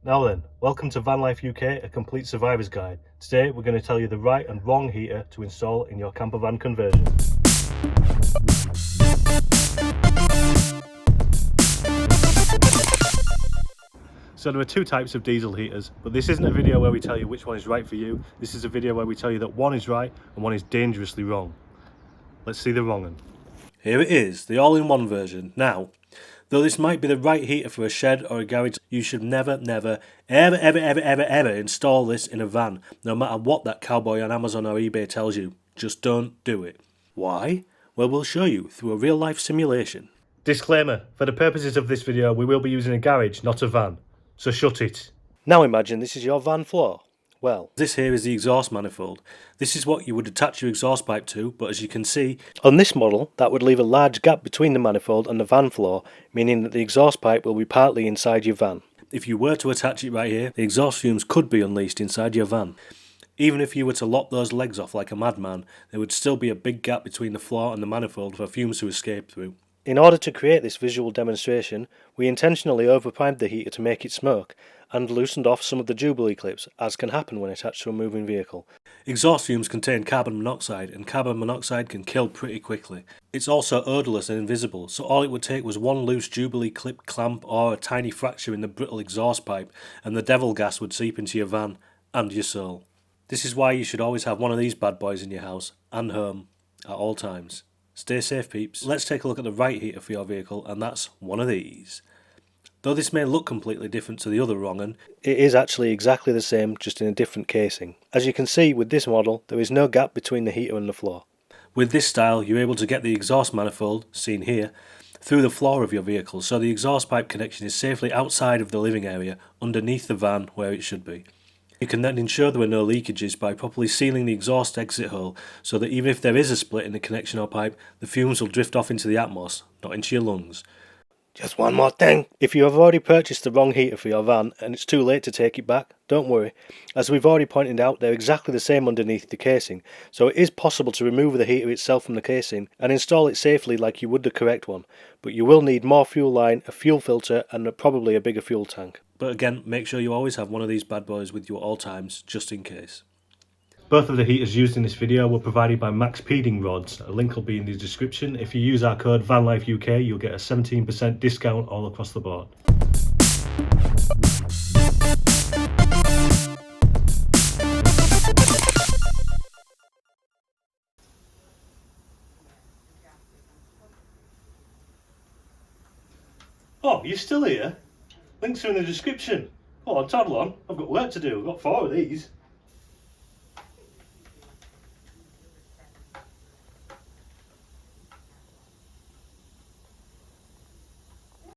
Now then, welcome to Van Life UK, a complete survivor's guide. Today we're going to tell you the right and wrong heater to install in your camper van conversion. So there are two types of diesel heaters, but this isn't a video where we tell you which one is right for you. This is a video where we tell you that one is right and one is dangerously wrong. Let's see the wrong one. Here it is, the all-in-one version. Now, though this might be the right heater for a shed or a garage, you should never, ever install this in a van, no matter what that cowboy on Amazon or eBay tells you. Just don't do it. Why? Well, we'll show you through a real-life simulation. Disclaimer, for the purposes of this video, we will be using a garage, not a van. So shut it. Now imagine this is your van floor. Well, this here is the exhaust manifold. This is what you would attach your exhaust pipe to, but as you can see, on this model, that would leave a large gap between the manifold and the van floor, meaning that the exhaust pipe will be partly inside your van. If you were to attach it right here, the exhaust fumes could be unleashed inside your van. Even if you were to lop those legs off like a madman, there would still be a big gap between the floor and the manifold for fumes to escape through. In order to create this visual demonstration, we intentionally overprimed the heater to make it smoke, and loosened off some of the Jubilee clips, as can happen when attached to a moving vehicle. Exhaust fumes contain carbon monoxide, and carbon monoxide can kill pretty quickly. It's also odourless and invisible, so all it would take was one loose Jubilee clip clamp or a tiny fracture in the brittle exhaust pipe, and the devil gas would seep into your van, and your soul. This is why you should always have one of these bad boys in your house, and home, at all times. Stay safe, peeps. Let's take a look at the right heater for your vehicle, and that's one of these. Though this may look completely different to the other wrong one, it is actually exactly the same, just in a different casing. As you can see with this model, there is no gap between the heater and the floor. With this style, you're able to get the exhaust manifold, seen here, through the floor of your vehicle, so the exhaust pipe connection is safely outside of the living area, underneath the van where it should be. You can then ensure there are no leakages by properly sealing the exhaust exit hole, so that even if there is a split in the connection or pipe, the fumes will drift off into the atmos, not into your lungs. Just one more thing. If you have already purchased the wrong heater for your van and it's too late to take it back, don't worry. As we've already pointed out, they're exactly the same underneath the casing, so it is possible to remove the heater itself from the casing and install it safely like you would the correct one, but you will need more fuel line, a fuel filter and probably a bigger fuel tank. But again, make sure you always have one of these bad boys with you at all times, just in case. Both of the heaters used in this video were provided by Max Peeding Rods. A link will be in the description. If you use our code VANLIFEUK, you'll get a 17% discount all across the board. Oh, you're still here? Links are in the description. Oh, toddle on. I've got work to do. I've got 4 of these.